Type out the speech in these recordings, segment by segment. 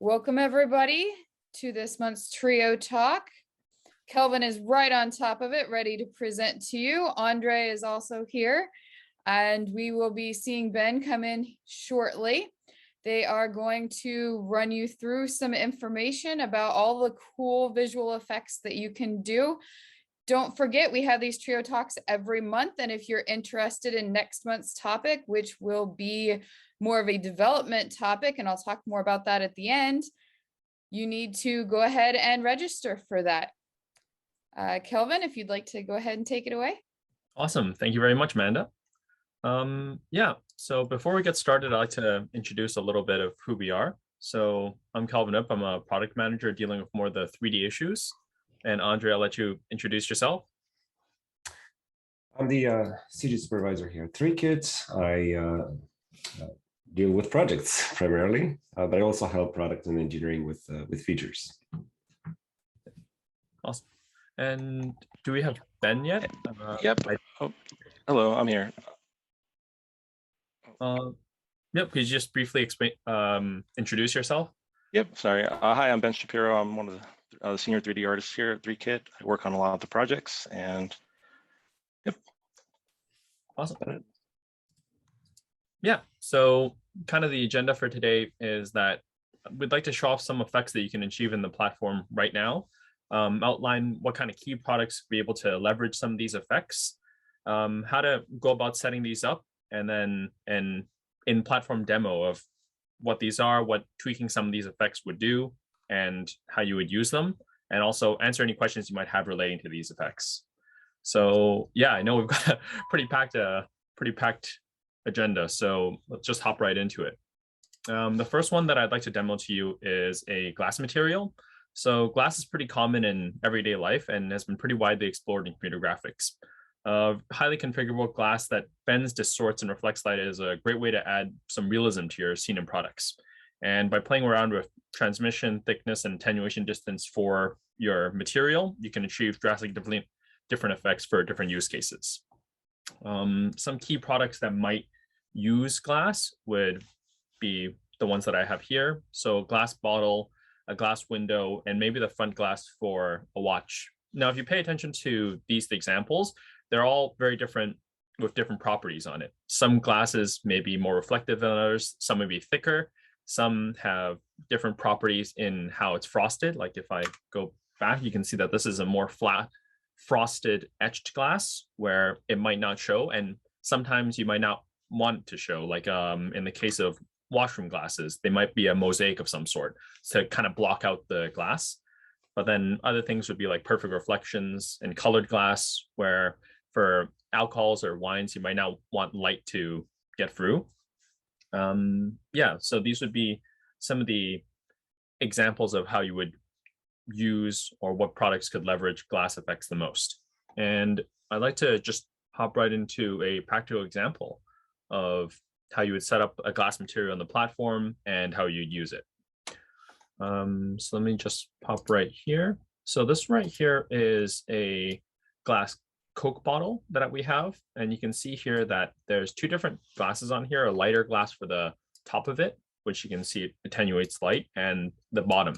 Welcome everybody to this month's Trio Talk. Kelvin is right on top of it, ready to present to you. Andre is also here, and we will be seeing Ben come in shortly. They are going to run you through some information about all the cool visual effects that you can do. Don't forget, we have these Trio Talks every month, and if you're interested in next month's topic, which will be more of a development topic, and I'll talk more about that at the end, you need to go ahead and register for that. Kelvin, if you'd like to go ahead and take it away. Awesome. Thank you very much, Amanda. So before we get started, I'd like to introduce a little bit of who we are. So I'm Kelvin Up. I'm a product manager dealing with more of the 3D issues. And Andre, I'll let you introduce yourself. I'm the CG supervisor here at Threekit. I deal with projects primarily, but I also help product and engineering with features. Awesome. And do we have Ben yet? Yep. Hello, I'm here. Yep. Could you just briefly explain, introduce yourself? Yep. Sorry. Hi, I'm Ben Shapiro. I'm one of the senior 3D artists here at Threekit. I work on a lot of the projects, and yep. Awesome. Yeah. So kind of the agenda for today is that we'd like to show off some effects that you can achieve in the platform right now, outline what kind of key products be able to leverage some of these effects, how to go about setting these up, and then an in-platform demo of what these are, what tweaking some of these effects would do, and how you would use them, and also answer any questions you might have relating to these effects. So yeah, I know we've got a pretty packed agenda, so let's just hop right into it. The first one that I'd like to demo to you is a glass material. So glass is pretty common in everyday life and has been pretty widely explored in computer graphics. Highly configurable glass that bends, distorts, and reflects light is a great way to add some realism to your scene and products. And by playing around with transmission, thickness, and attenuation distance for your material, you can achieve drastically different effects for different use cases. Some key products that might use glass would be the ones that I have here. So glass bottle, a glass window, and maybe the front glass for a watch. Now, if you pay attention to these examples, they're all very different with different properties on it. Some glasses may be more reflective than others, some may be thicker, some have different properties in how it's frosted. Like if I go back, you can see that this is a more flat, frosted etched glass where it might not show, and sometimes you might not want to show, like in the case of washroom glasses, they might be a mosaic of some sort to kind of block out the glass. But then other things would be like perfect reflections and colored glass, where for alcohols or wines, you might not want light to get through. Yeah, so these would be some of the examples of how you would use or what products could leverage glass effects the most. And I'd like to just hop right into a practical example of how you would set up a glass material on the platform and how you'd use it. So let me just pop right here. So this right here is a glass Coke bottle that we have. And you can see here that there's two different glasses on here, a lighter glass for the top of it, which you can see it attenuates light, and the bottom.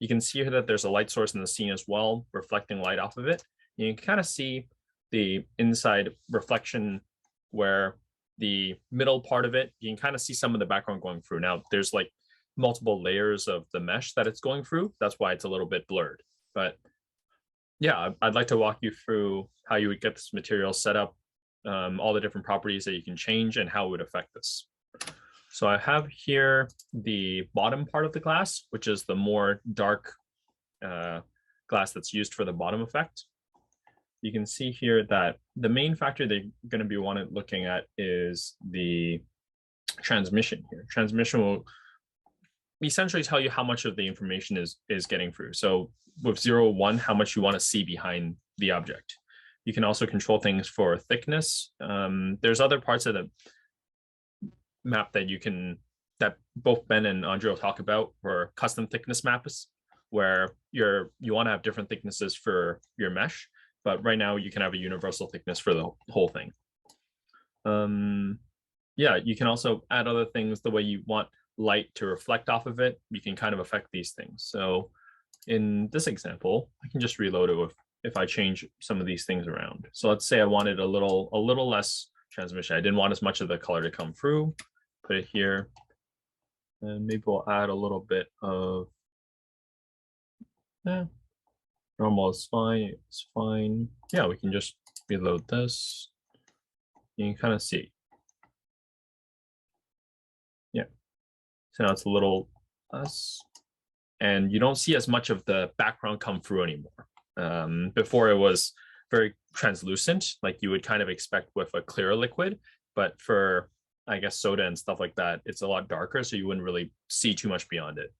You can see here that there's a light source in the scene as well, reflecting light off of it. You can kind of see the inside reflection where the middle part of it, you can kind of see some of the background going through. Now there's like multiple layers of the mesh that it's going through. That's why it's a little bit blurred. But yeah, I'd like to walk you through how you would get this material set up, all the different properties that you can change and how it would affect this. So I have here the bottom part of the glass, which is the more dark glass that's used for the bottom effect. You can see here that the main factor that you're going to be looking at is the transmission here. Transmission will essentially tell you how much of the information is getting through. So with 0, 1, how much you want to see behind the object. You can also control things for thickness. There's other parts of the map that both Ben and Andre will talk about, or custom thickness maps, where you want to have different thicknesses for your mesh. But right now you can have a universal thickness for the whole thing. yeah, you can also add other things the way you want light to reflect off of it. You can kind of affect these things. So in this example, I can just reload it with if I change some of these things around. So let's say I wanted a little less transmission. I didn't want as much of the color to come through. Put it here. And maybe we'll add a little bit of, normal is fine. It's fine. Yeah, we can just reload this. You can kind of see. Yeah. So now it's a little less. And you don't see as much of the background come through anymore. Before it was very translucent, like you would kind of expect with a clear liquid, but for, I guess, soda and stuff like that, it's a lot darker, so you wouldn't really see too much beyond it.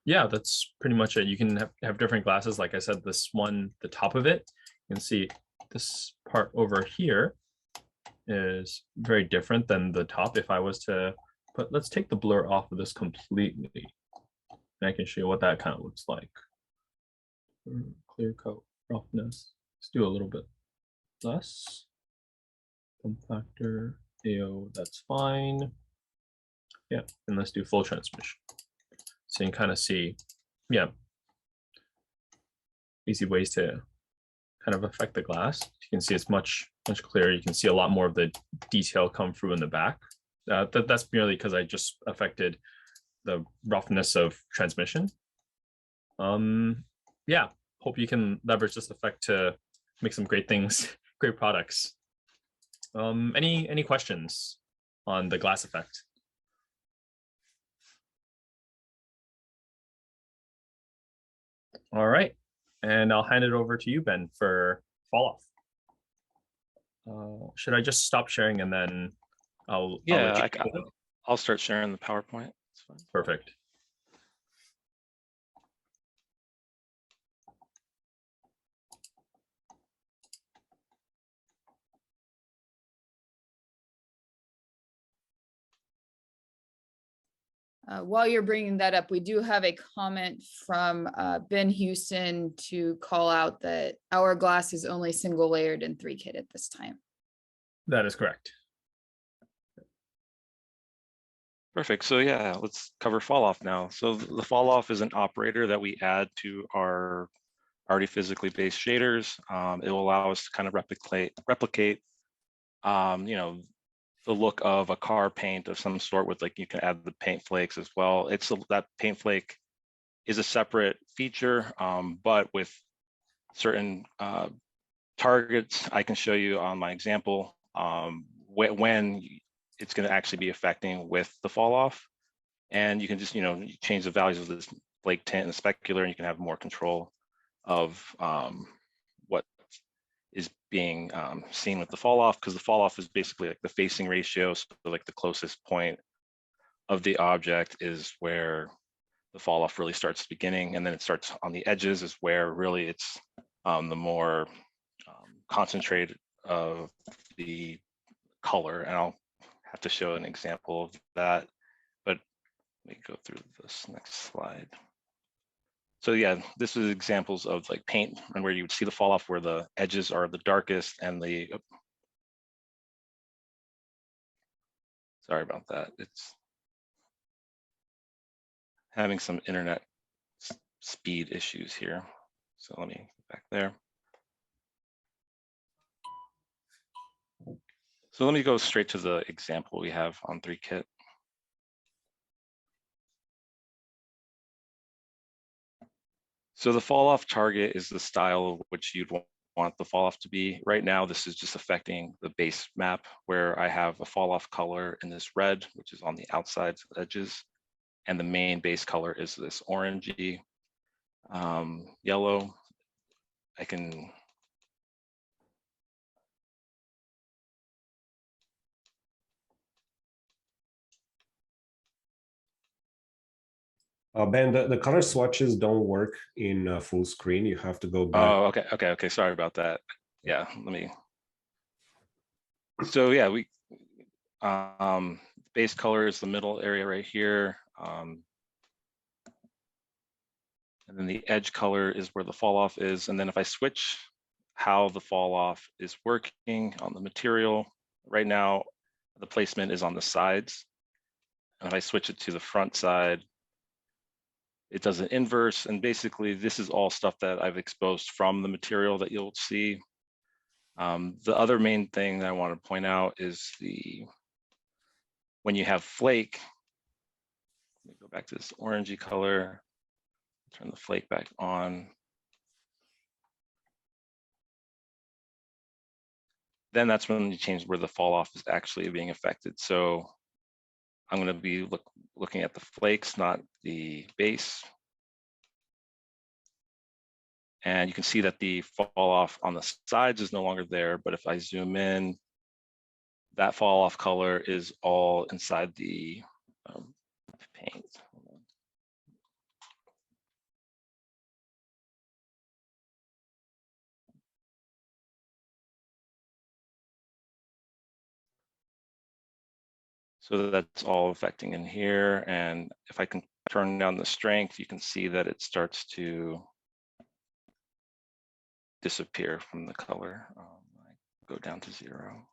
Yeah, that's pretty much it. You can have different glasses. Like I said, this one, the top of it, you can see this part over here is very different than the top. If I was to put, let's take the blur off of this completely. And I can show you what that kind of looks like. Clear coat, roughness. Let's do a little bit less. Come factor, AO, that's fine. Yeah, and let's do full transmission. So you can kind of see, yeah, easy ways to kind of affect the glass. You can see it's much clearer. You can see a lot more of the detail come through in the back. That's merely because I just affected the roughness of transmission. Yeah, hope you can leverage this effect to make some great things, great products. Any questions on the glass effect? All right, and I'll hand it over to you, Ben, for Falloff. Should I just stop sharing and then I'll I'll start sharing the PowerPoint. It's fine. Perfect. While you're bringing that up, we do have a comment from Ben Houston to call out that our glass is only single layered in Threekit at this time. That is correct. Perfect. So yeah, let's cover Falloff now. So the Falloff is an operator that we add to our already physically based shaders. It will allow us to kind of replicate the look of a car paint of some sort with, like, you can add the paint flakes as well. That paint flake is a separate feature, but with certain targets, I can show you on my example when it's going to actually be affecting with the Falloff. And you can just, change the values of this flake tint and the specular, and you can have more control of what is being seen with the Falloff, because the Falloff is basically like the facing ratio. So like the closest point of the object is where the Falloff really starts beginning, and then it starts on the edges is where really it's the more concentrated of the color. And I'll have to show an example of that, but let me go through this next slide. So yeah, this is examples of like paint and where you would see the Falloff where the edges are the darkest and the, sorry about that. It's having some internet speed issues here. So let me get back there. So let me go straight to the example we have on Threekit. So the Falloff target is the style of which you'd want the Falloff to be. Right now, this is just affecting the base map where I have a Falloff color in this red, which is on the outside edges. And the main base color is this orangey yellow. I can Ben, the color swatches don't work in full screen. You have to go back. Oh, okay. Sorry about that. Yeah, let me. So yeah, we base color is the middle area right here. And then the edge color is where the Falloff is. And then if I switch how the Falloff is working on the material, right now, the placement is on the sides. And if I switch it to the front side, it does an inverse. And basically, this is all stuff that I've exposed from the material that you'll see. The other main thing that I want to point out is when you have flake, let me go back to this orangey color, turn the flake back on. Then that's when you change where the fall off is actually being affected. So I'm going to be looking at the flakes, not the base. And you can see that the fall off on the sides is no longer there. But if I zoom in, that fall off color is all inside the paint. So that's all affecting in here. And if I can turn down the strength, you can see that it starts to disappear from the color. I go down to 0.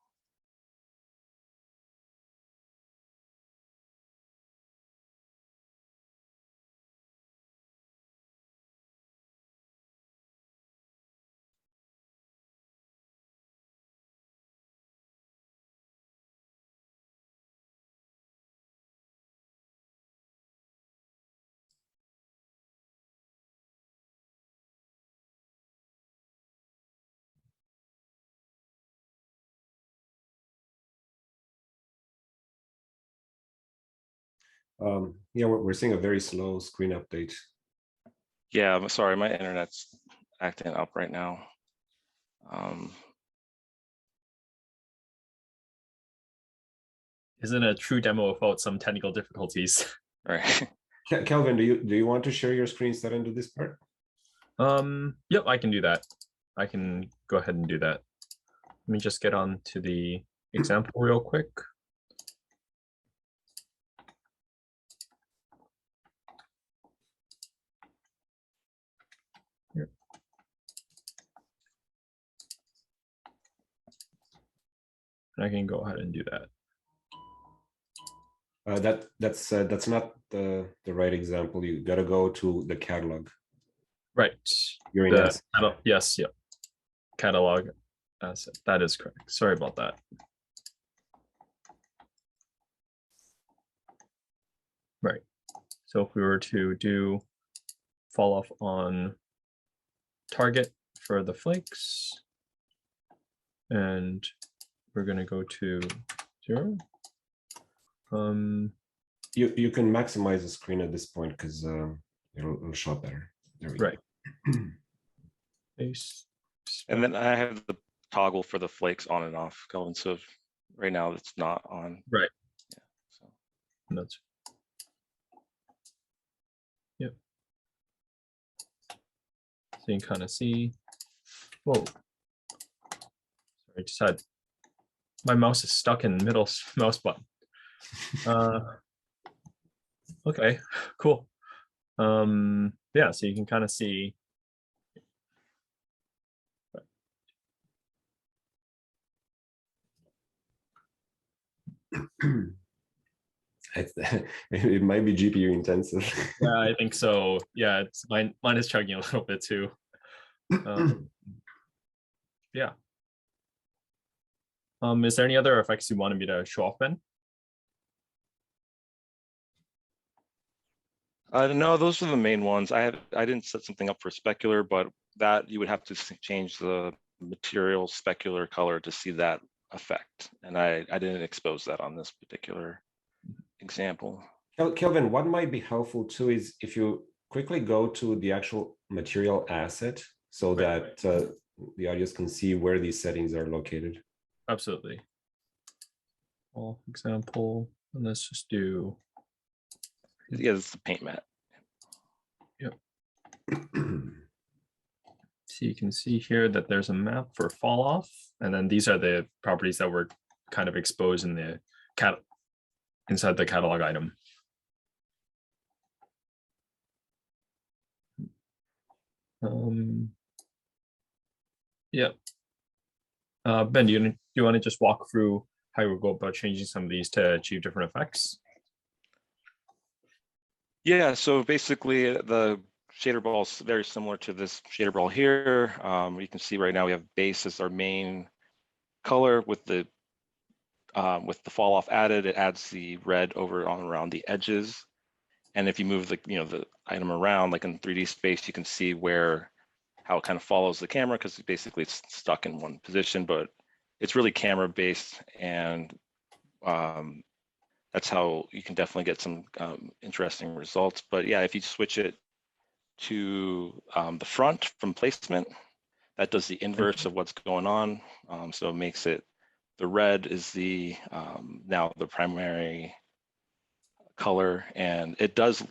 Yeah, we're seeing a very slow screen update. Yeah, I'm sorry, my internet's acting up right now. Isn't a true demo without some technical difficulties? Right. Kelvin, do you want to share your screen instead and do this part? Yep, I can do that. I can go ahead and do that. Let me just get on to the example real quick. Here. And I can go ahead and do that. That's not the right example. You got to go to the catalog. Right. You're in asset. Yes, yep. Catalog asset. That is correct. Sorry about that. Right. So if we were to do fall off on target for the flakes, and we're going to go to 0. You can maximize the screen at this point because it'll show up better. There we right. go. Base. And then I have the toggle for the flakes on and off, Kelvin. So right now it's not on. Right. Yeah. So that's. Yep. So you can kind of see. Whoa. Sorry, I just had my mouse is stuck in the middle mouse button. Okay, cool. Yeah, so you can kind of see. It might be GPU intensive. Yeah, I think so. Yeah, it's mine is chugging a little bit too. Yeah. Is there any other effects you wanted me to show off, Ben? no, those are the main ones. I didn't set something up for specular, but that you would have to change the material specular color to see that effect. And I didn't expose that on this particular example. Kelvin, what might be helpful too is if you quickly go to the actual material asset so that the audience can see where these settings are located. Absolutely. Well, example, and let's just do. Yeah, it's the paint mat. Yep. So you can see here that there's a map for fall off, and then these are the properties that were kind of exposed in the inside the catalog item. Yeah. Ben, do you want to just walk through how you would go about changing some of these to achieve different effects? Yeah, so basically the shader ball is very similar to this shader ball here. You can see right now we have base as our main color with the fall off added. It adds the red over on around the edges. And if you move the item around, like in 3D space, you can see how it kind of follows the camera, because basically it's stuck in one position, but it's really camera based, and that's how you can definitely get some interesting results. But yeah, if you switch it to the front from placement, that does the inverse of what's going on. So it makes it, the red is the now the primary color, and it does,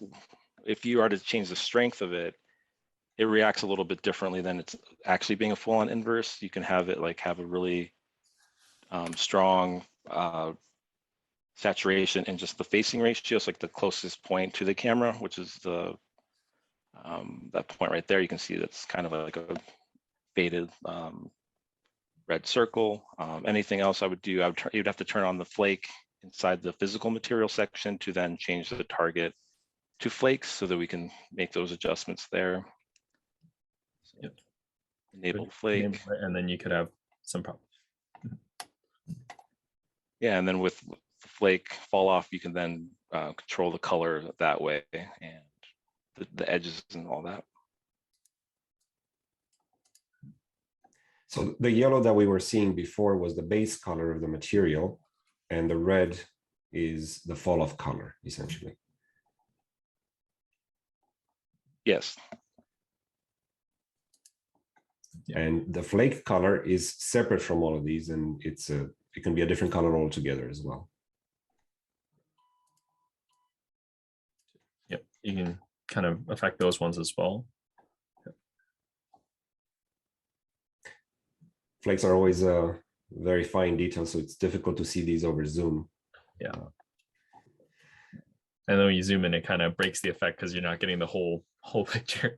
if you are to change the strength of it, it reacts a little bit differently than it's actually being a full-on inverse. You can have it like have a really strong saturation in just the facing ratio. It's like the closest point to the camera, which is the that point right there. You can see that's kind of like a faded red circle. Anything else I would do, you'd have to turn on the flake inside the physical material section to then change the target to flakes so that we can make those adjustments there. So yep. Enable flake. And then you could have some problems. Yeah, and then with the flake fall off, you can then control the color that way and the edges and all that. So the yellow that we were seeing before was the base color of the material, and the red is the fall off color, essentially. Yes. And the flake color is separate from all of these, and it can be a different color altogether as well. Yep, you can kind of affect those ones as well. Yep. Flakes are always a very fine detail, so it's difficult to see these over zoom. Yeah. And then when you zoom in, it kind of breaks the effect because you're not getting the whole picture.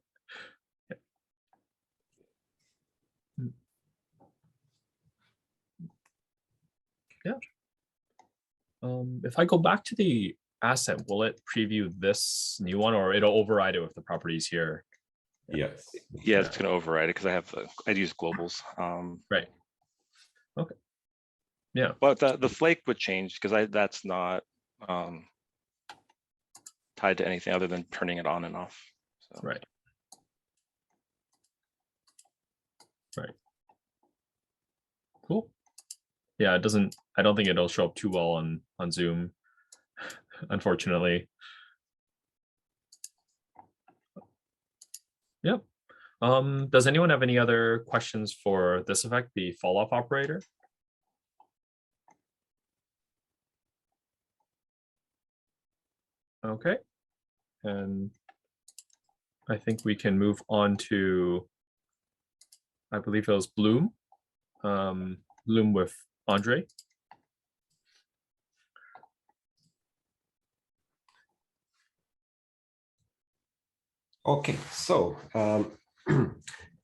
Yeah. If I go back to the asset, will it preview this new one, or it'll override it with the properties here? Yes. Yeah, it's going to override it because I use globals. Right. Okay. Yeah. But the flake would change because that's not tied to anything other than turning it on and off. So. Right. Right. Cool. Yeah, it doesn't. I don't think it'll show up too well on Zoom, unfortunately. Yep. Does anyone have any other questions for this effect, the fall off operator? Okay. And I think we can move on to, I believe it was Bloom. Bloom with Andre. Okay, so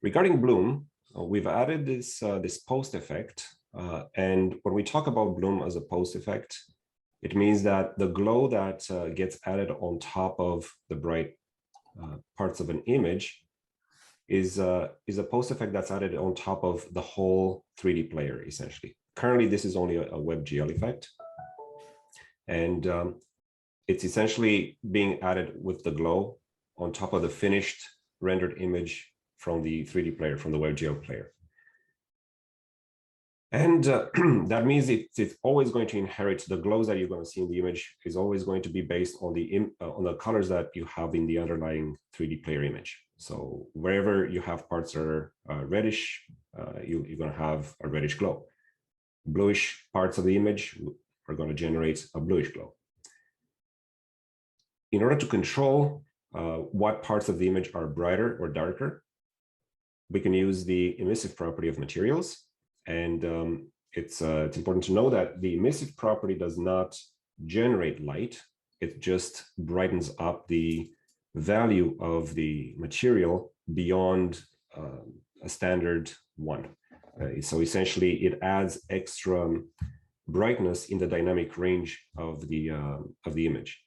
regarding Bloom, we've added this post effect, and when we talk about Bloom as a post effect, it means that the glow that gets added on top of the bright parts of an image is a post effect that's added on top of the whole 3D player, essentially. Currently, this is only a WebGL effect, and it's essentially being added with the glow on top of the finished rendered image from the 3D player, from the WebGL player. And that means it's always going to inherit the glows that you're going to see in the image is always going to be based on the colors that you have in the underlying 3D player image. So wherever you have parts that are reddish, you're going to have a reddish glow. Bluish parts of the image are going to generate a bluish glow. In order to control what parts of the image are brighter or darker, we can use the emissive property of materials. And it's important to know that the emissive property does not generate light. It just brightens up the value of the material beyond a standard one. So essentially, it adds extra brightness in the dynamic range of the image.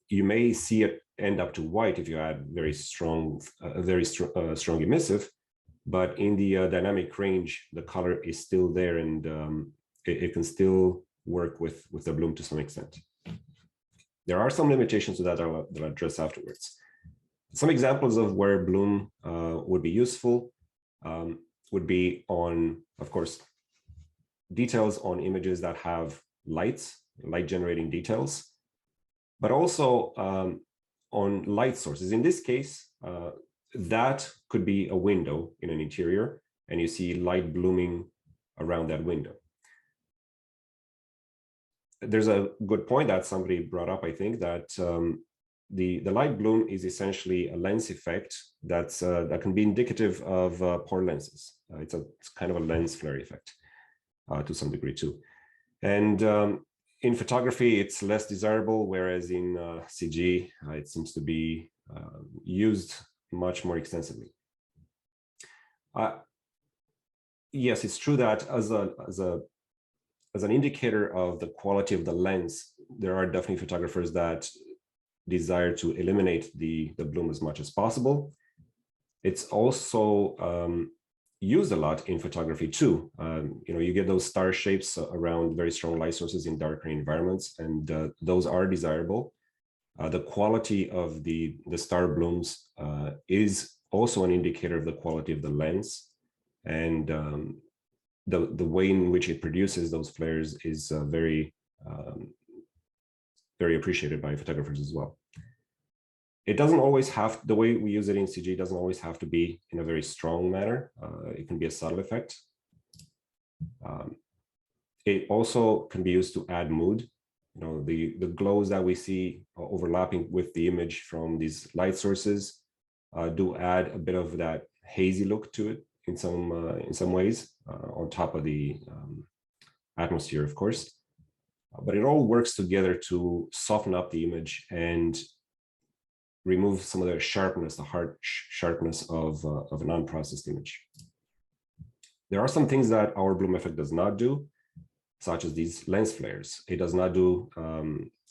You may see it end up to white if you add very strong emissive, but in the dynamic range, the color is still there, and it can still work with the bloom to some extent. There are some limitations to that I'll address afterwards. Some examples of where bloom would be useful would be on, of course, details on images that have light generating details, but also on light sources. In this case, that could be a window in an interior, and you see light blooming around that window. There's a good point that somebody brought up, I think, that the light bloom is essentially a lens effect that can be indicative of poor lenses. It's kind of a lens flare effect to some degree too. And in photography, it's less desirable, whereas in CG, it seems to be used much more extensively. Yes, it's true that as an indicator of the quality of the lens, there are definitely photographers that desire to eliminate the bloom as much as possible. It's also used a lot in photography too. You get those star shapes around very strong light sources in darker environments, and those are desirable. The quality of the star blooms is also an indicator of the quality of the lens, and the way in which it produces those flares is very appreciated by photographers as well. It doesn't always have, the way we use it in CG doesn't always have to be in a very strong manner. It can be a subtle effect. It also can be used to add mood. The glows that we see overlapping with the image from these light sources do add a bit of that hazy look to it in some ways, on top of the atmosphere, of course. But it all works together to soften up the image and remove some of the sharpness, the harsh sharpness of an unprocessed image. There are some things that our bloom effect does not do, such as these lens flares. It does not do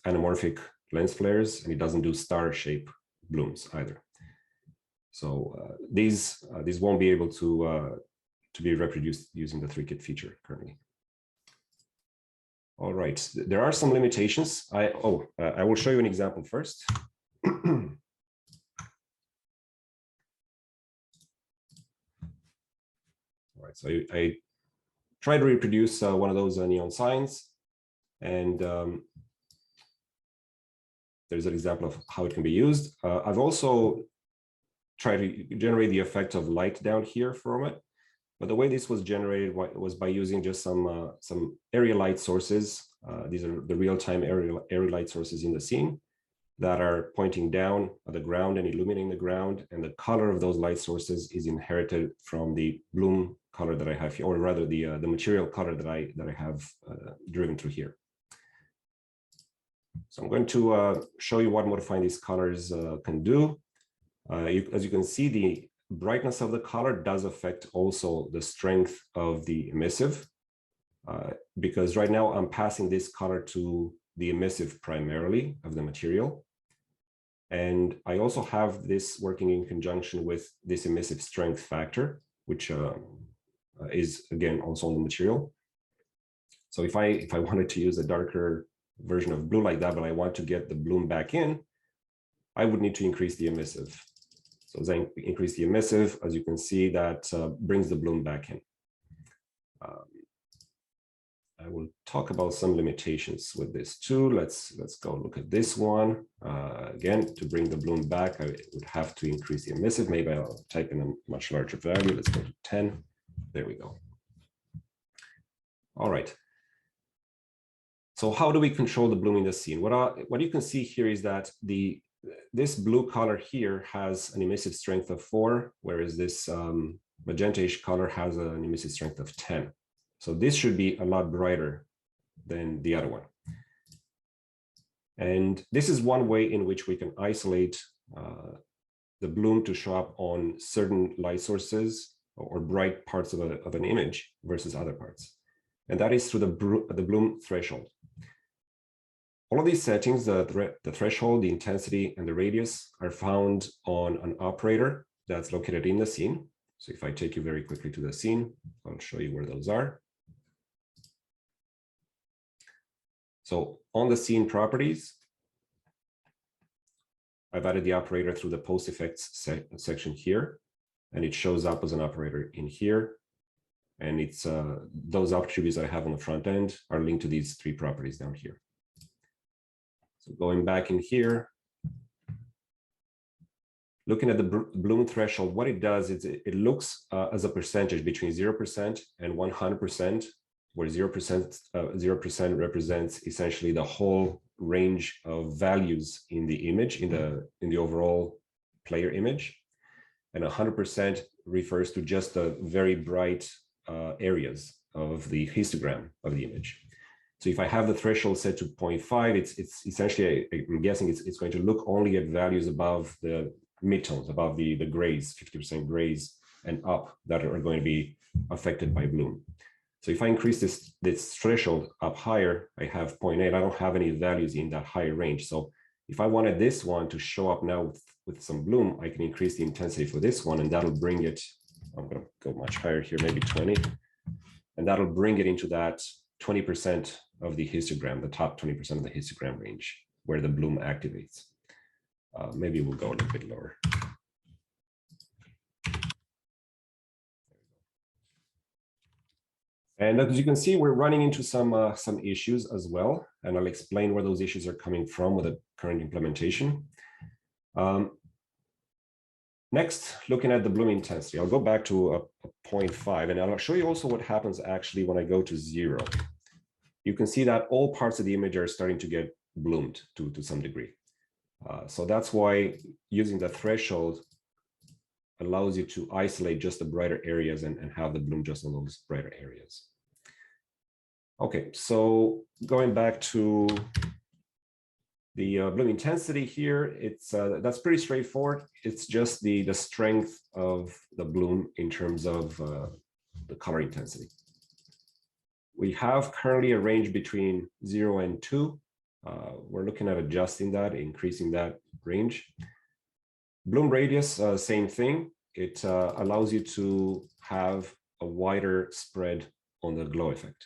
anamorphic lens flares, and it doesn't do star shape blooms either. So these won't be able to be reproduced using the Threekit feature currently. All right, there are some limitations. I will show you an example first. All right, so I tried to reproduce one of those neon signs, and there's an example of how it can be used. I've also tried to generate the effect of light down here from it, but the way this was generated was by using just some area light sources. These are the real-time area light sources in the scene that are pointing down at the ground and illuminating the ground, and the color of those light sources is inherited from the bloom color that I have here, or rather the material color that I have driven through here. So I'm going to show you what modifying these colors can do. As you can see, the brightness of the color does affect also the strength of the emissive, because right now I'm passing this color to the emissive primarily of the material. And I also have this working in conjunction with this emissive strength factor, which is again also on the material. So if I wanted to use a darker version of blue like that, but I want to get the bloom back in, I would need to increase the emissive. So as I increase the emissive, as you can see, that brings the bloom back in. I will talk about some limitations with this too. Let's go look at this one. Again, to bring the bloom back, I would have to increase the emissive. Maybe I'll type in a much larger value. Let's go to 10. There we go. All right. So how do we control the bloom in the scene? What you can see here is that this blue color here has an emissive strength of 4, whereas this magenta-ish color has an emissive strength of 10. So this should be a lot brighter than the other one. And this is one way in which we can isolate the bloom to show up on certain light sources or bright parts of an image versus other parts. and that is through the bloom threshold. All of these settings, the threshold, the intensity, and the radius are found on an operator that's located in the scene. So if I take you very quickly to the scene, I'll show you where those are. So on the scene properties, I've added the operator through the post effects section here, and it shows up as an operator in here. And it's those attributes I have on the front end are linked to these three properties down here. So going back in here, looking at the bloom threshold, what it does is it looks as a percentage between 0% and 100%, where 0% represents essentially the whole range of values in the image, in the overall player image, and 100% refers to just the very bright areas of the histogram of the image. So if I have the threshold set to 0.5, it's essentially, I'm guessing it's going to look only at values above the midtones, above the grays, 50% grays and up, that are going to be affected by bloom. So if I increase this threshold up higher, I have 0.8. I don't have any values in that higher range. So if I wanted this one to show up now with some bloom, I can increase the intensity for this one, and that'll bring it, I'm going to go much higher here, maybe 20. And that'll bring it into that 20% of the histogram, the top 20% of the histogram range, where the bloom activates. Maybe we'll go a little bit lower. And as you can see, we're running into some issues as well, and I'll explain where those issues are coming from with the current implementation. Next, looking at the bloom intensity, I'll go back to a 0.5, and I'll show you also what happens actually when I go to 0. You can see that all parts of the image are starting to get bloomed to some degree. So that's why using the threshold allows you to isolate just the brighter areas and have the bloom just on those brighter areas. Okay, so going back to the bloom intensity here, it's that's pretty straightforward. It's just the strength of the bloom in terms of the color intensity. We have currently a range between 0 and 2. We're looking at adjusting that, increasing that range. Bloom radius, same thing. It allows you to have a wider spread on the glow effect.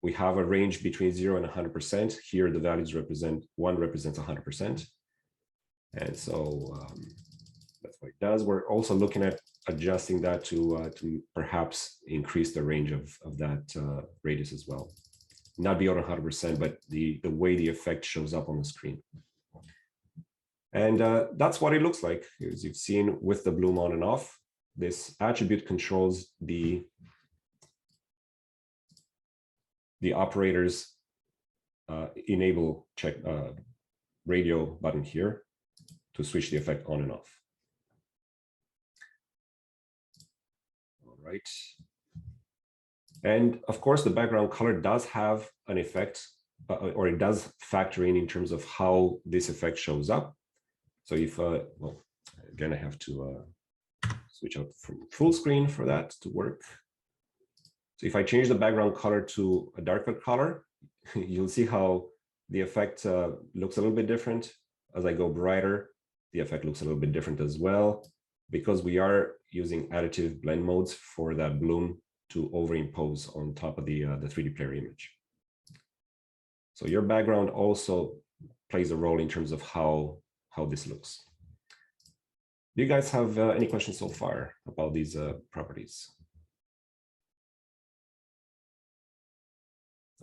We have a range between 0 and 100%. Here, the values represents 100%. And so that's what it does. We're also looking at adjusting that to perhaps increase the range of that radius as well. Not beyond 100%, but the way the effect shows up on the screen. And that's what it looks like. As you've seen with the bloom on and off, this attribute controls the operator's enable check radio button here to switch the effect on and off. All right. And of course, the background color does have an effect, or it does factor in terms of how this effect shows up. So if, well, again, I have to switch out from full screen for that to work. So if I change the background color to a darker color, you'll see how the effect looks a little bit different. As I go brighter, the effect looks a little bit different as well, because we are using additive blend modes for that bloom to overimpose on top of the 3D player image. So your background also plays a role in terms of how this looks. Do you guys have any questions so far about these properties?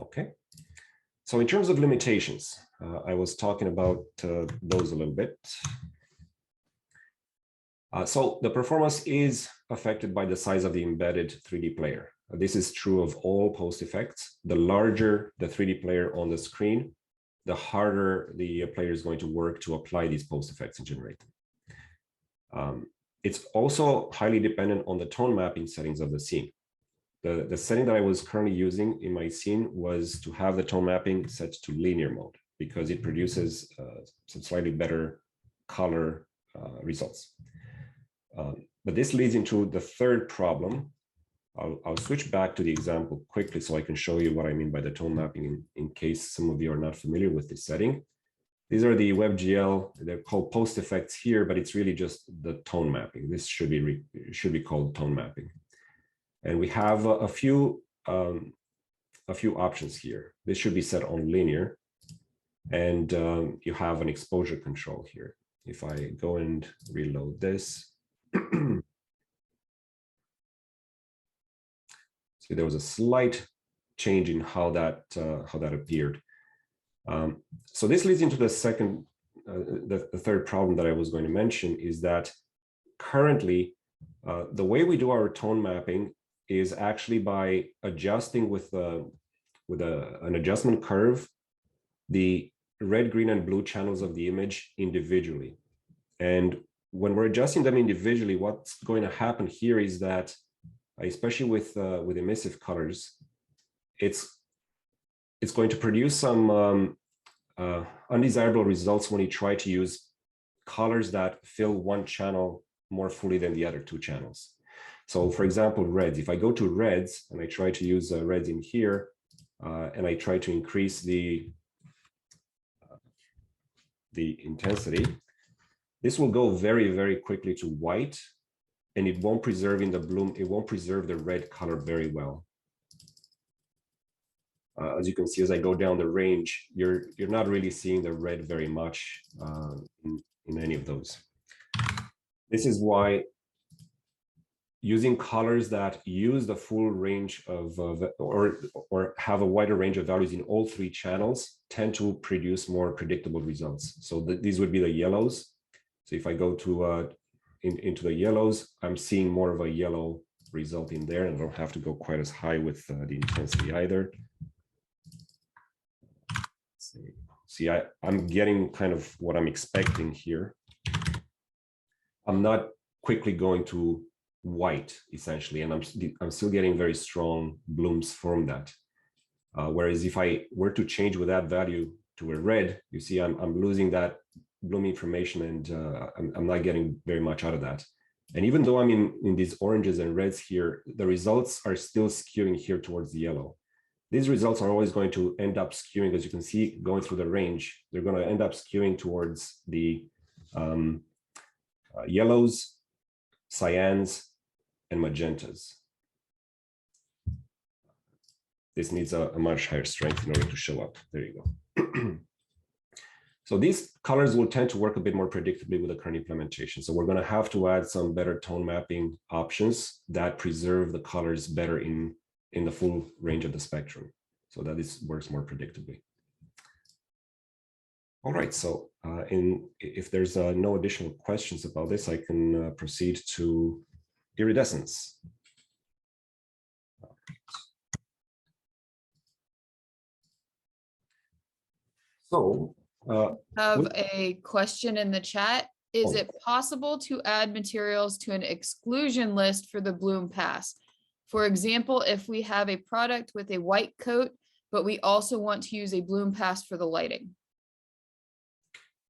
Okay. So in terms of limitations, I was talking about those a little bit. So the performance is affected by the size of the embedded 3D player. This is true of all post effects. The larger the 3D player on the screen, the harder the player is going to work to apply these post effects and generate them. It's also highly dependent on the tone mapping settings of the scene. The setting that I was currently using in my scene was to have the tone mapping set to linear mode, because it produces some slightly better color results. But this leads into the third problem, I'll switch back to the example quickly so I can show you what I mean by the tone mapping in case some of you are not familiar with this setting. These are the WebGL, they're called post effects here, but it's really just the tone mapping. This should be called tone mapping. And we have a few options here. This should be set on linear, and you have an exposure control here. If I go and reload this, see there was a slight change in how that appeared. So this leads into the second, the third problem that I was going to mention is that currently the way we do our tone mapping is actually by adjusting with an adjustment curve the red, green, and blue channels of the image individually. And when we're adjusting them individually, what's going to happen here is that, especially with emissive colors, it's going to produce some undesirable results when you try to use colors that fill one channel more fully than the other two channels. So for example, reds, if I go to reds and I try to use reds in here, and I try to increase the intensity, this will go very, very quickly to white, and it won't preserve in the bloom, it won't preserve the red color very well. As you can see, as I go down the range, you're not really seeing the red very much in any of those. This is why using colors that use the full range of, or have a wider range of values in all three channels tend to produce more predictable results. So these would be the yellows. So if I go to into the yellows, I'm seeing more of a yellow result in there, and I don't have to go quite as high with the intensity either. See, I'm getting kind of what I'm expecting here. I'm not quickly going to white essentially, and I'm still getting very strong blooms from that. Whereas if I were to change with that value to a red, you see I'm losing that bloom information, and I'm not getting very much out of that. And even though I'm in these oranges and reds here, the results are still skewing here towards the yellow. These results are always going to end up skewing, as you can see, going through the range. They're going to end up skewing towards the yellows, cyans, and magentas. This needs a much higher strength in order to show up. There you go. So these colors will tend to work a bit more predictably with the current implementation. So we're going to have to add some better tone mapping options that preserve the colors better in the full range of the spectrum, so that this works more predictably. All right, so if there's no additional questions about this, I can proceed to iridescence. So have a question in the chat. Is it possible to add materials to an exclusion list for the bloom pass? For example, if we have a product with a white coat, but we also want to use a bloom pass for the lighting.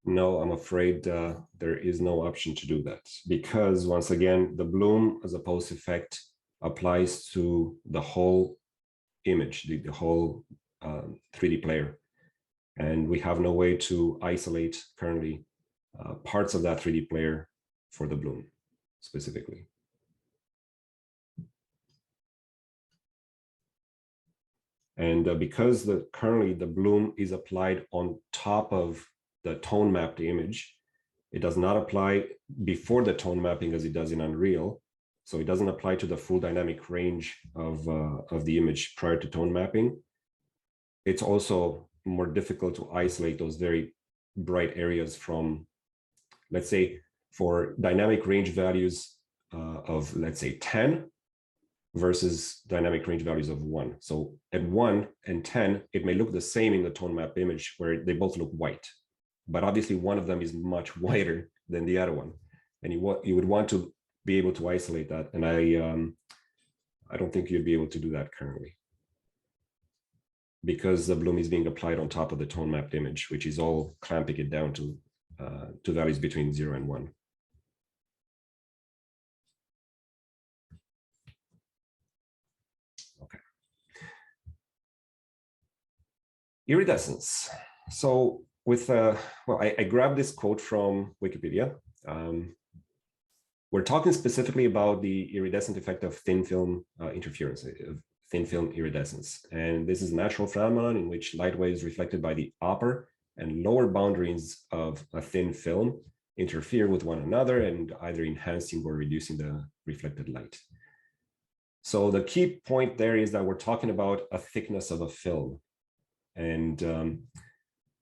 No, I'm afraid there is no option to do that, because once again, the bloom as a post effect applies to the whole image, the whole 3D player. And we have no way to isolate currently parts of that 3D player for the bloom specifically. And because currently the bloom is applied on top of the tone mapped image, it does not apply before the tone mapping as it does in Unreal. So it doesn't apply to the full dynamic range of the image prior to tone mapping. It's also more difficult to isolate those very bright areas from, let's say, for dynamic range values of, let's say, 10 versus dynamic range values of 1. So at 1 and 10, it may look the same in the tone map image where they both look white, but obviously one of them is much whiter than the other one. And you would want to be able to isolate that. And I don't think you'd be able to do that currently, because the bloom is being applied on top of the tone mapped image, which is all clamping it down to values between 0 and 1. Iridescence. So with, well, I grabbed this quote from Wikipedia. We're talking specifically about the iridescent effect of thin film interference, of thin film iridescence. And this is a natural phenomenon in which light waves reflected by the upper and lower boundaries of a thin film interfere with one another and either enhancing or reducing the reflected light. So the key point there is that we're talking about a thickness of a film and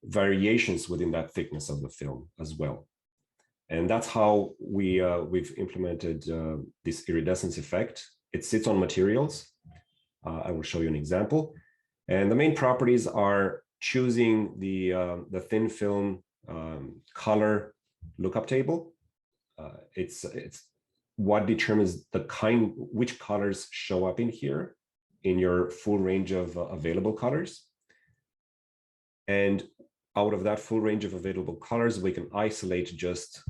variations within that thickness of the film as well. And that's how we've implemented this iridescence effect. It sits on materials. I will show you an example. And the main properties are choosing the thin film color lookup table. It's what determines the which colors show up in here in your full range of available colors. And out of that full range of available colors, we can isolate just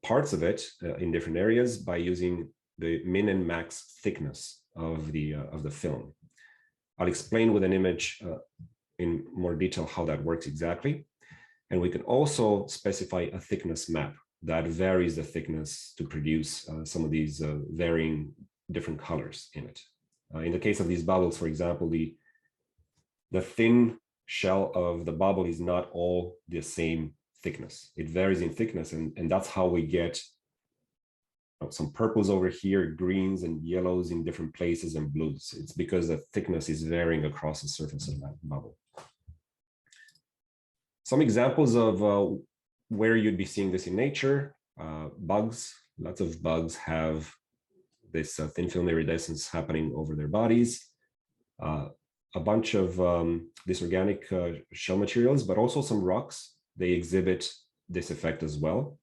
parts of it in different areas by using the min and max thickness of the film. I'll explain with an image in more detail how that works exactly. And we can also specify a thickness map that varies the thickness to produce some of these varying different colors in it. In the case of these bubbles, for example, the thin shell of the bubble is not all the same thickness. It varies in thickness, and that's how we get some purples over here, greens and yellows in different places, and blues. It's because the thickness is varying across the surface of that bubble. Some examples of where you'd be seeing this in nature: bugs. Lots of bugs have this thin film iridescence happening over their bodies. A bunch of this organic shell materials, but also some rocks, they exhibit this effect as well.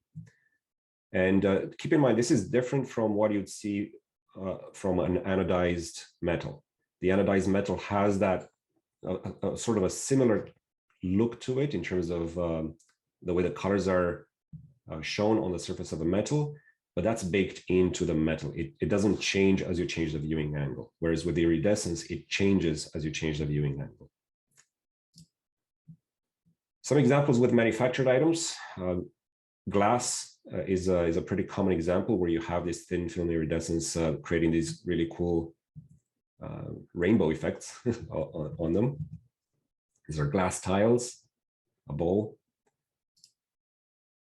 And keep in mind, this is different from what you'd see from an anodized metal. The anodized metal has that sort of a similar look to it in terms of the way the colors are shown on the surface of a metal, but that's baked into the metal. It doesn't change as you change the viewing angle. Whereas with iridescence, it changes as you change the viewing angle. Some examples with manufactured items. Glass is a pretty common example where you have this thin film iridescence creating these really cool rainbow effects on them. These are glass tiles, a bowl.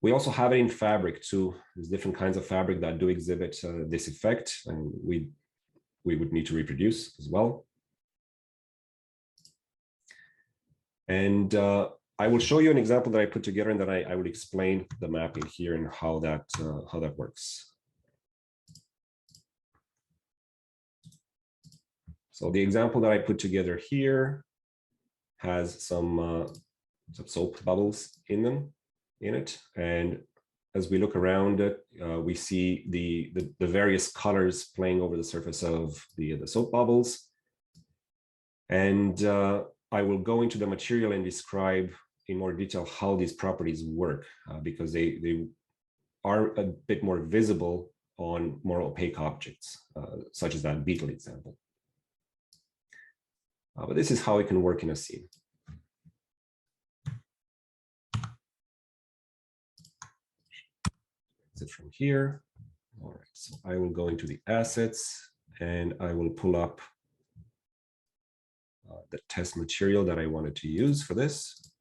We also have it in fabric too. There's different kinds of fabric that do exhibit this effect, and we would need to reproduce as well. And I will show you an example that I put together, and then I will explain the mapping here and how that works. So the example that I put together here has some soap bubbles in it, and as we look around it, we see the various colors playing over the surface of the soap bubbles. And I will go into the material and describe in more detail how these properties work, because they are a bit more visible on more opaque objects, such as that beetle example. But this is how it can work in a scene. It from here. All right, so I will go into the assets and I will pull up the test material that I wanted to use for this.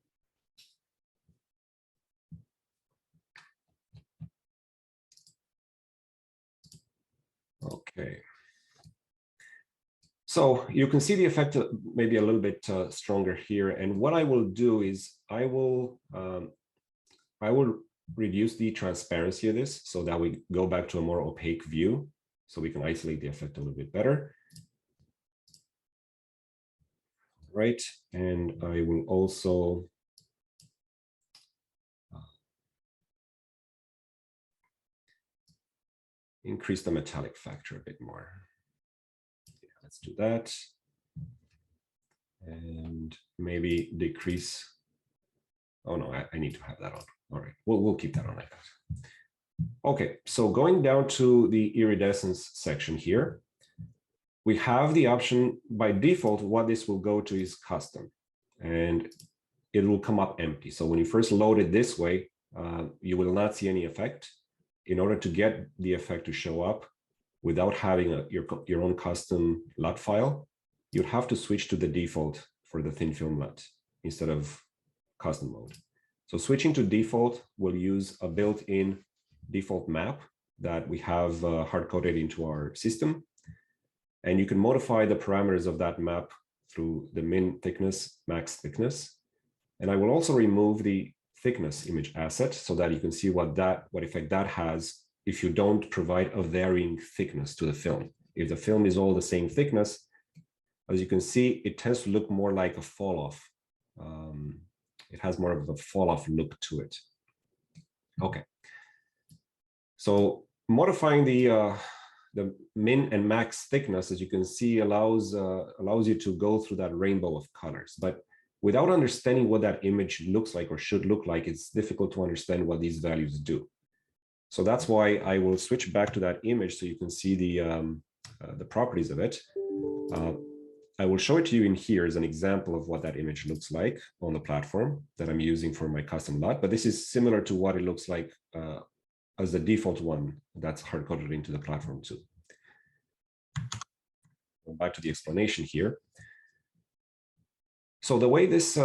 Okay. So you can see the effect maybe a little bit stronger here. And what I will do is I will reduce the transparency of this so that we go back to a more opaque view, so we can isolate the effect a little bit better. Right, and I will also increase the metallic factor a bit more. Yeah, let's do that. And maybe decrease. Oh no, I need to have that on. All right, we'll keep that on like that. Okay, so going down to the iridescence section here, we have the option by default. What this will go to is custom, and it will come up empty. So when you first load it this way, you will not see any effect. In order to get the effect to show up without having your own custom LUT file, you'd have to switch to the default for the thin film LUT instead of custom mode. So switching to default will use a built-in default map that we have hard-coded into our system. And you can modify the parameters of that map through the min thickness, max thickness. And I will also remove the thickness image asset so that you can see what effect that has if you don't provide a varying thickness to the film. If the film is all the same thickness, as you can see, it tends to look more like a falloff. It has more of a falloff look to it. Okay. So modifying the min and max thickness, as you can see, allows you to go through that rainbow of colors. But without understanding what that image looks like or should look like, it's difficult to understand what these values do. So that's why I will switch back to that image so you can see the properties of it. I will show it to you in here as an example of what that image looks like on the platform that I'm using for my custom LUT, but this is similar to what it looks like as the default one that's hard-coded into the platform too. Go back to the explanation here. So the way this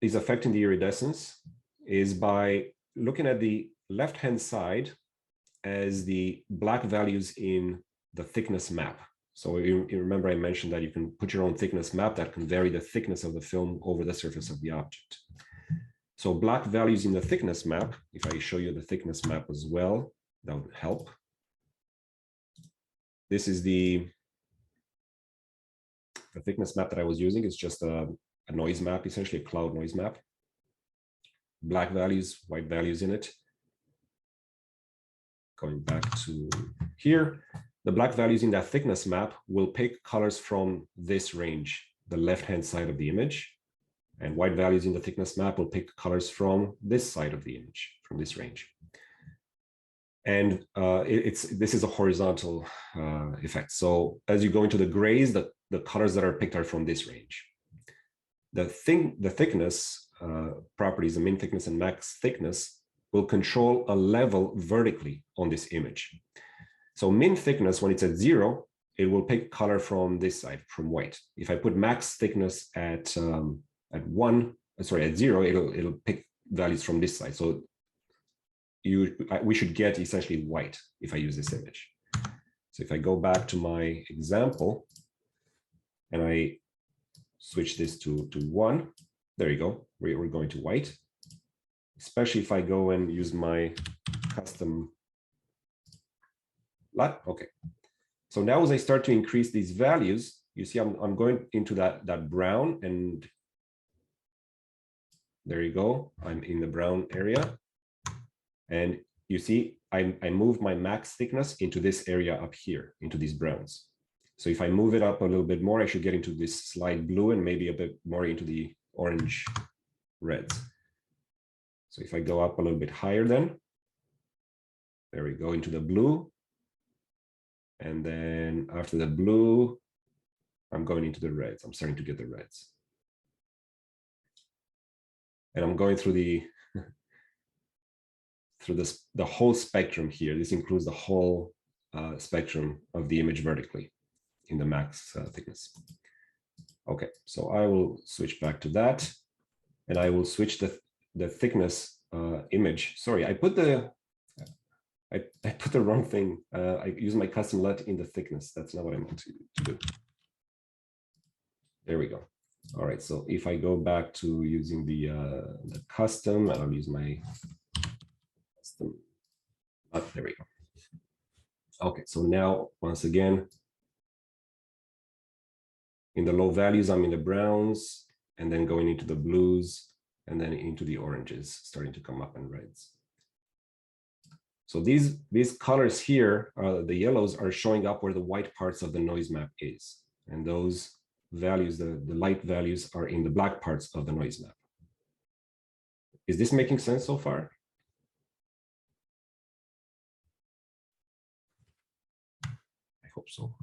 is affecting the iridescence is by looking at the left-hand side as the black values in the thickness map. So you remember I mentioned that you can put your own thickness map that can vary the thickness of the film over the surface of the object. So black values in the thickness map, if I show you the thickness map as well, that would help. This is the thickness map that I was using. It's just a noise map, essentially a cloud noise map. Black values, white values in it. Going back to here, the black values in that thickness map will pick colors from this range, the left-hand side of the image. And white values in the thickness map will pick colors from this side of the image, from this range. And this is a horizontal effect. So as you go into the grays, the colors that are picked are from this range. The thickness properties, the min thickness and max thickness, will control a level vertically on this image. So min thickness, when it's at 0, it will pick color from this side, from white. If I put max thickness at 0, it'll pick values from this side. So we should get essentially white if I use this image. So if I go back to my example and I switch this to 1, there you go. We're going to white. Especially if I go and use my custom LUT. Okay. So now as I start to increase these values, you see I'm going into that brown, and there you go. I'm in the brown area. And you see I moved my max thickness into this area up here, into these browns. So if I move it up a little bit more, I should get into this slight blue and maybe a bit more into the orange reds. So if I go up a little bit higher then, there we go, into the blue. And then after the blue, I'm going into the reds. I'm starting to get the reds. And I'm going through the whole spectrum here. This includes the whole spectrum of the image vertically in the max thickness. Okay, so I will switch back to that, and I will switch the thickness image. Sorry, I put the wrong thing. I use my custom LUT in the thickness. That's not what I meant to do. There we go. All right, so if I go back to using the custom, I'll use my custom LUT. There we go. Okay, so now once again, in the low values, I'm in the browns, and then going into the blues, and then into the oranges, starting to come up, and reds. So these colors here, the yellows, are showing up where the white parts of the noise map is. And those values, the light values, are in the black parts of the noise map. Is this making sense so far? I hope so.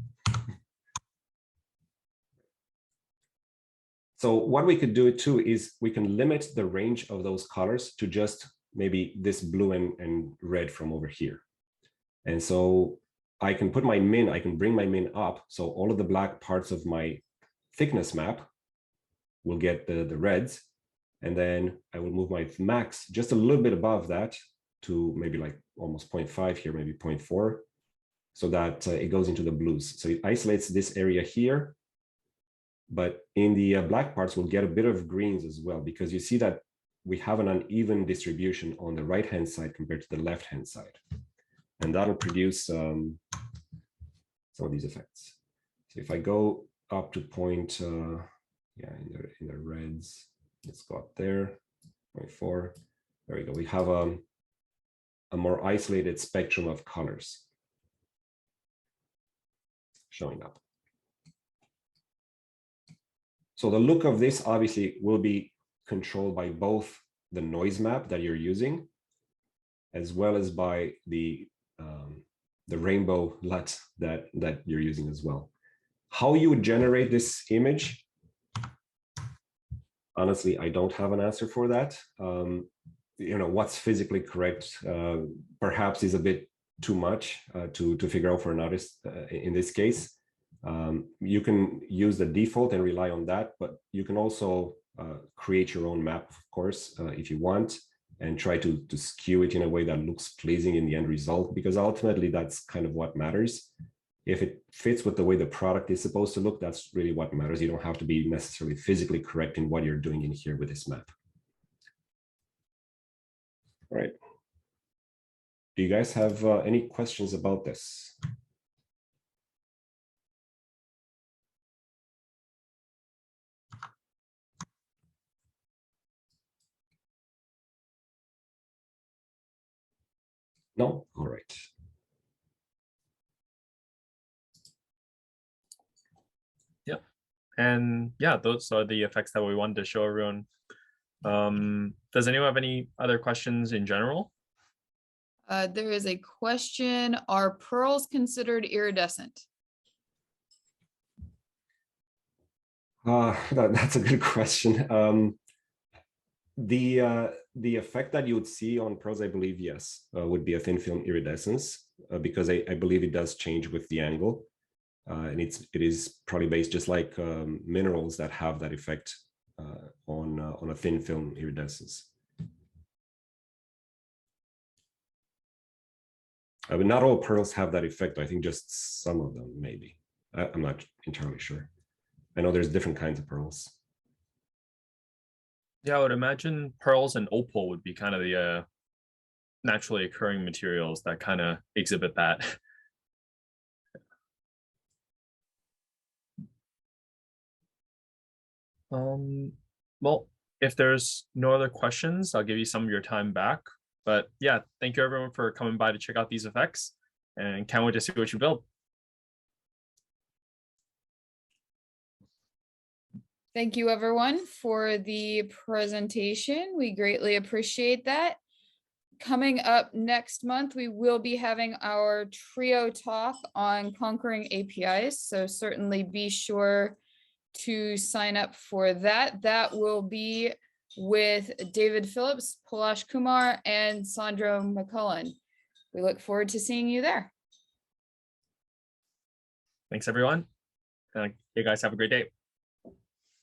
So what we could do too is we can limit the range of those colors to just maybe this blue and red from over here. And so I can put my min, I can bring my min up. So all of the black parts of my thickness map will get the reds. And then I will move my max just a little bit above that to maybe like almost 0.5 here, maybe 0.4, so that it goes into the blues. So it isolates this area here. But in the black parts, we'll get a bit of greens as well, because you see that we have an uneven distribution on the right-hand side compared to the left-hand side. And that'll produce some of these effects. So if I go up to point, yeah, in the reds, let's go up there, 0.4. There we go. We have a more isolated spectrum of colors showing up. So the look of this obviously will be controlled by both the noise map that you're using, as well as by the rainbow LUT that you're using as well. How you would generate this image, honestly, I don't have an answer for that. You know, what's physically correct perhaps is a bit too much to figure out for an artist in this case. You can use the default and rely on that, but you can also create your own map, of course, if you want, and try to skew it in a way that looks pleasing in the end result, because ultimately that's kind of what matters. If it fits with the way the product is supposed to look, that's really what matters. You don't have to be necessarily physically correct in what you're doing in here with this map. All right. Do you guys have any questions about this? No? All right. Yep. And yeah, those are the effects that we wanted to show everyone. Does anyone have any other questions in general? There is a question. Are pearls considered iridescent? That's a good question. The effect that you would see on pearls, I believe, yes, would be a thin film iridescence, because I believe it does change with the angle. And it is probably based just like minerals that have that effect on a thin film iridescence. But not all pearls have that effect. I think just some of them, maybe. I'm not entirely sure. I know there's different kinds of pearls. Yeah, I would imagine pearls and opal would be kind of the naturally occurring materials that kind of exhibit that. Well, if there's no other questions, I'll give you some of your time back. But yeah, thank you everyone for coming by to check out these effects, and can't wait to see what you build. Thank you, everyone, for the presentation. We greatly appreciate that. Coming up next month, we will be having our trio talk on conquering APIs. So certainly be sure to sign up for that. That will be with David Phillips, Palash Kumar, and Sandra McCullen. We look forward to seeing you there. Thanks, everyone. You guys have a great day.